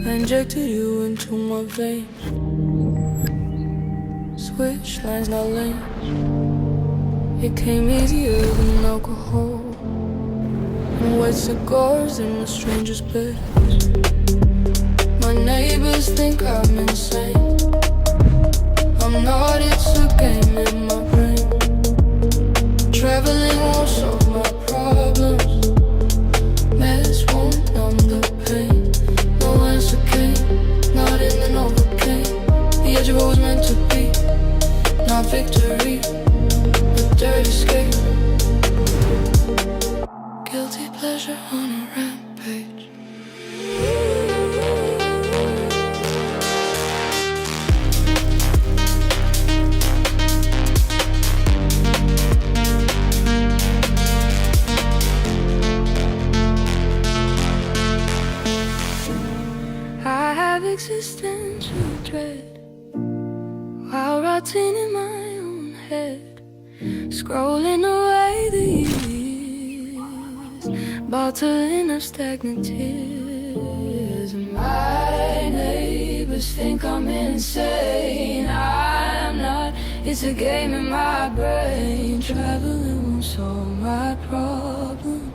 I injected you into my veins. Switch lines, not lanes. It came easier than alcohol and wet cigars in the stranger's bed. My neighbors think I'm insane. I'm not, it's a game in my brain. Traveling won't solve my problems. Meds won't numb the pain. No answer came, not in the Novocaine. The edge of what was meant to be, not victory, but dirty escape. Guilty pleasure on a rampage. I have existential dread while rotting in my own head, scrolling away the years, bottling up stagnant tears. My neighbors think I'm insane. I'm not, it's a game in my brain. Traveling won't solve my problem.